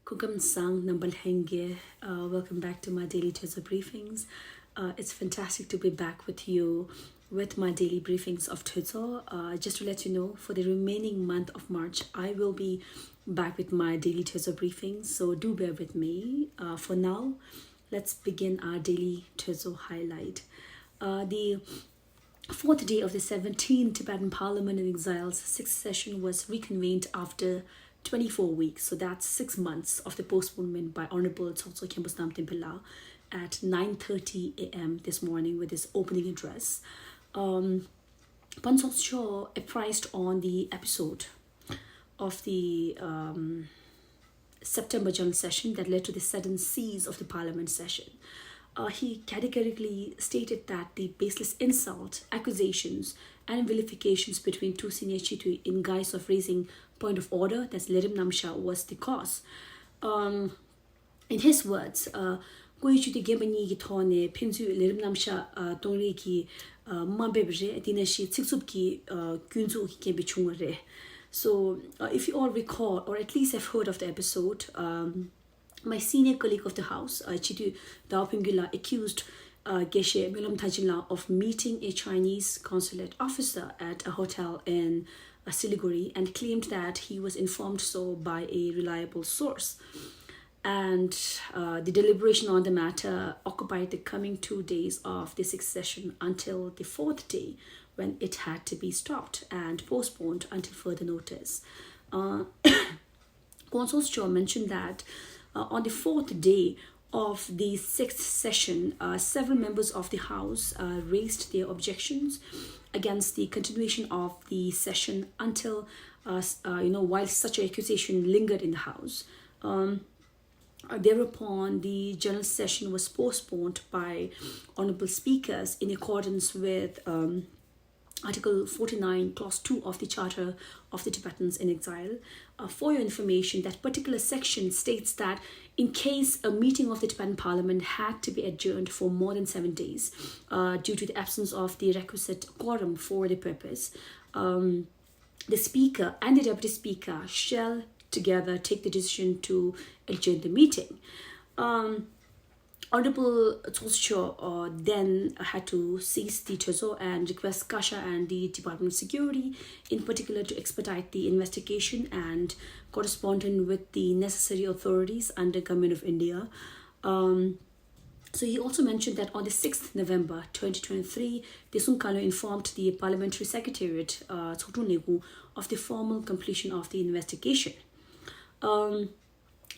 Kugam Sang Nambal Henge. Welcome back to my daily Tezo briefings. It's fantastic to be back with you with my daily briefings of Tezo. Just to let you know, for the remaining month of March, I will be back with my daily Tezo briefings, so do bear with me. For now, let's begin our daily Tezo highlight. The fourth day of the 17th Tibetan Parliament-in-Exile's sixth session was reconvened after 24 weeks, so that's 6 months of the postponement by Honorable Tsotso Khyentse Timpila at 9:30 a.m. this morning with his opening address. Pansok Cho apprised on the episode of the September general session that led to the sudden cease of the parliament session. He categorically stated that the baseless insult, accusations, and vilifications between two senior Chitu in guise of raising point of order, that's Lerim Namsha, was the cause. In his words, Goyi Chuti Gebani Githone, Pinzu Lerim Namsha Tongri ki Mabebre, Dinashi Tsiksup ki Kunzu ki Kebichungare. So, if you all recall, or at least have heard of the episode, my senior colleague of the house, Chitu Daopingula, accused Geshe Milam Tajila of meeting a Chinese consulate officer at a hotel in Siliguri and claimed that he was informed so by a reliable source. And the deliberation on the matter occupied the coming 2 days of the sixth session until the fourth day, when it had to be stopped and postponed until further notice. Consul Cho mentioned that on the fourth day of the sixth session, several members of the House raised their objections against the continuation of the session until, while such an accusation lingered in the House. Thereupon, the general session was postponed by honorable speakers in accordance with Article 49, Clause 2 of the Charter of the Tibetans in Exile. For your information, that particular section states that in case a meeting of the Tibetan Parliament had to be adjourned for more than 7 days due to the absence of the requisite quorum for the purpose, the Speaker and the Deputy Speaker shall together take the decision to adjourn the meeting. Honorable Tsoscho then had to seize the Tezo and request Kasha and the Department of Security in particular to expedite the investigation and correspondent with the necessary authorities under Government of India. So he also mentioned that on the 6th November 2023, the Sunkalo informed the Parliamentary Secretariat Tsotunegu of the formal completion of the investigation.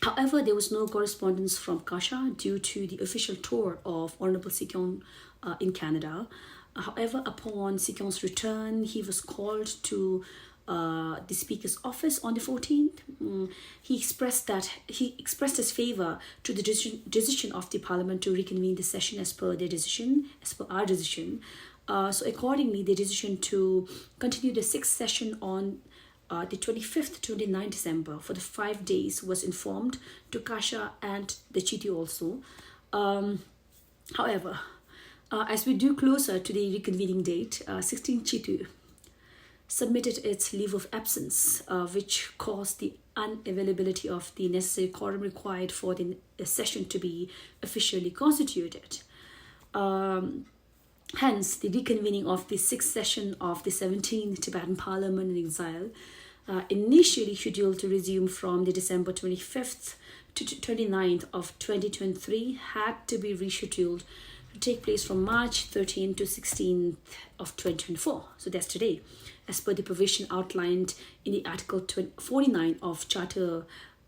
However, there was no correspondence from Kasha due to the official tour of Honorable Sikyong in Canada. However, upon Sikyong's return, he was called to the Speaker's office on the 14th. He expressed his favour to the decision of the Parliament to reconvene the session as per our decision. So accordingly, the decision to continue the sixth session on the 25th to 29th December for the 5 days was informed to Kasha and the Chitu also. However, as we drew closer to the reconvening date, 16 Chitu submitted its leave of absence, which caused the unavailability of the necessary quorum required for the session to be officially constituted. Hence, the reconvening of the sixth session of the 17th Tibetan Parliament-in-Exile, initially scheduled to resume from the December 25th to 29th of 2023, had to be rescheduled to take place from March 13th to 16th of 2024. So that's today, as per the provision outlined in the Article 49 of Charter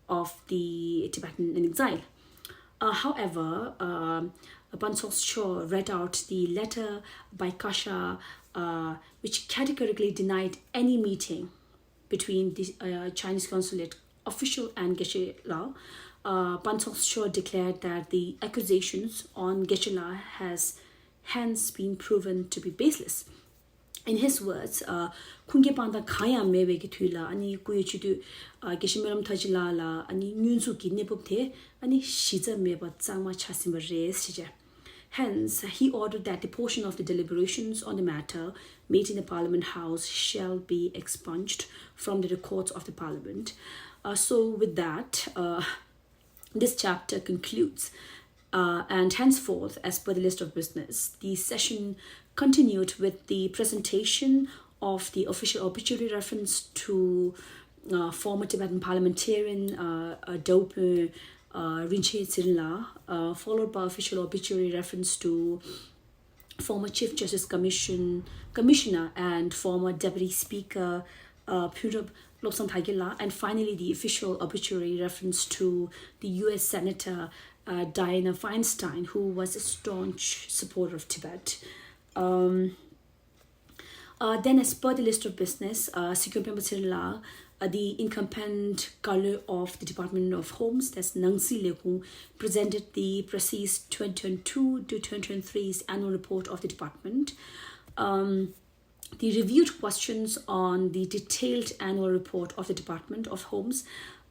of the Tibetan in Exile. However, Pansok Cho read out the letter by Kasha, which categorically denied any meeting between the Chinese consulate official and Geshe La. Pansok Cho declared that the accusations on Geshe La has hence been proven to be baseless. In his words, Kunge Panda Kaya Mewe Gitula, Ani Kuyichudu, Geshimiram Tajilala, Ani Nunsuki Nepopte, Ani Shiza Meba Tsama Chasimba Res. Hence, he ordered that the portion of the deliberations on the matter made in the Parliament House shall be expunged from the records of the Parliament. So with that, This chapter concludes, and henceforth, as per the list of business, the session continued with the presentation of the official obituary reference to former Tibetan parliamentarian Dope Rinche Tsirla, followed by official obituary reference to former Chief Justice Commissioner and former Deputy Speaker Purab Lobsang Thagila, and finally the official obituary reference to the US Senator Dianne Feinstein, who was a staunch supporter of Tibet. Then, as per the list of business, Sikkim Pemba the incumbent color of the Department of Homes, that's Nangsi Lehu, presented the precise 2022 to 2023's annual report of the department. The reviewed questions on the detailed annual report of the Department of Homes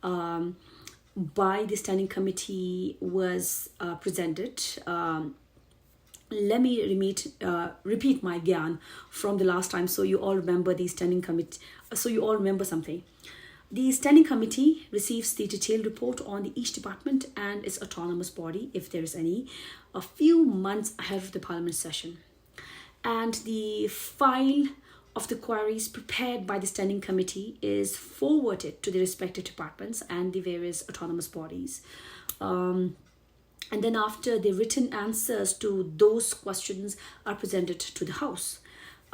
by the Standing Committee was presented. Let me repeat my gyan from the last time, so you all remember the Standing Committee. So you all remember something. The Standing Committee receives the detailed report on each department and its autonomous body, if there is any, a few months ahead of the Parliament session. And the file of the queries prepared by the Standing Committee is forwarded to the respective departments and the various autonomous bodies. And then after, the written answers to those questions are presented to the House.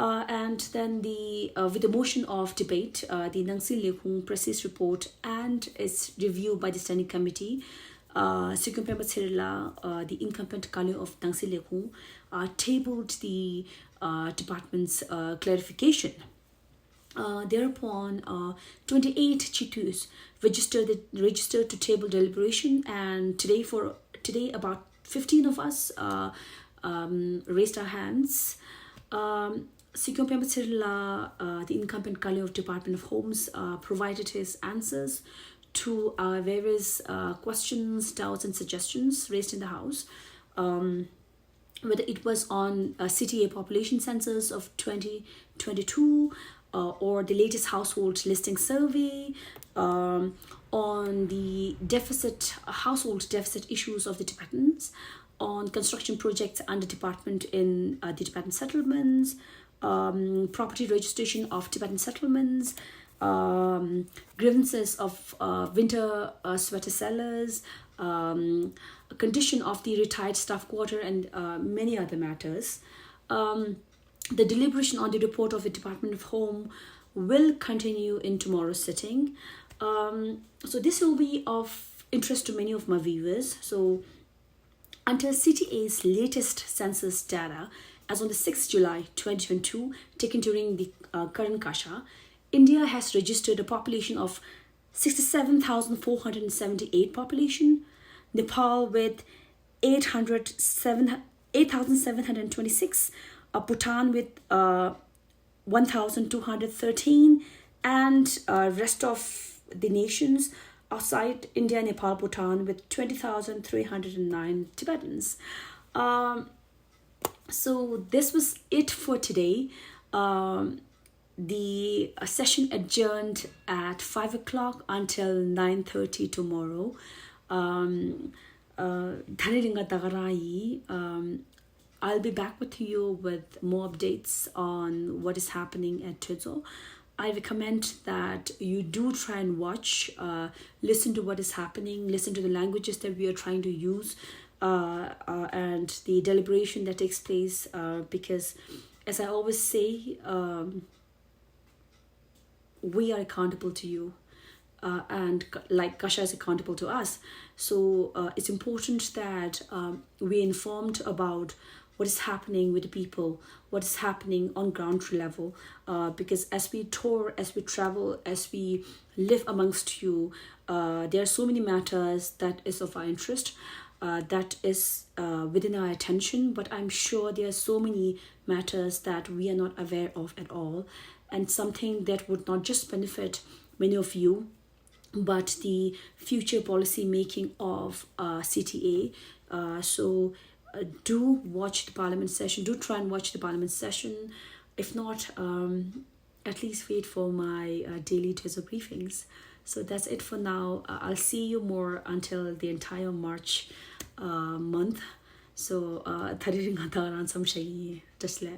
And then with the motion of debate, the Nangsi Lekhung precise report and its review by the Standing Committee, Sikkim Pemba Tsirla, the incumbent Kali of Nangsi Lekhung, tabled the department's clarification. Thereupon, 28 chitus registered to table deliberation, and today about 15 of us raised our hands. Sikkim Pemba Tsirla, the incumbent Kali of Department of Homes, provided his answers to various questions, doubts, and suggestions raised in the House. Whether it was on CTA population census of 2022 or the latest household listing survey, on the household deficit issues of the Tibetans, on construction projects under department in the Tibetan settlements, property registration of Tibetan settlements, grievances of winter sweater sellers, condition of the retired staff quarter, and many other matters. The deliberation on the report of the Department of Home will continue in tomorrow's sitting. So this will be of interest to many of my viewers. So until CTA's latest census data, as on the 6th July 2022, taken during the current Kasha, India has registered a population of 67,478 population, Nepal with 8,726, Bhutan with 1,213, and rest of the nations outside India, Nepal, Bhutan with 20,309 Tibetans. So this was it for today. The session adjourned at 5 o'clock until 9:30 tomorrow. I'll be back with you with more updates on what is happening at Tuzo. I recommend that you do try and watch, listen to what is happening, listen to the languages that we are trying to use, and the deliberation that takes place, because as I always say, we are accountable to you, and like Kasha is accountable to us. So it's important that we're informed about what is happening with the people, what is happening on ground level, because as we tour, as we travel, as we live amongst you, there are so many matters that is of our interest, that is within our attention, but I'm sure there are so many matters that we are not aware of at all, and something that would not just benefit many of you, but the future policy making of CTA. So do watch the Parliament session, do try and watch the Parliament session. If not, at least wait for my daily Tezo briefings. So that's it for now. I'll see you more until the entire March month. So, thari ring ata ran sam shay just le.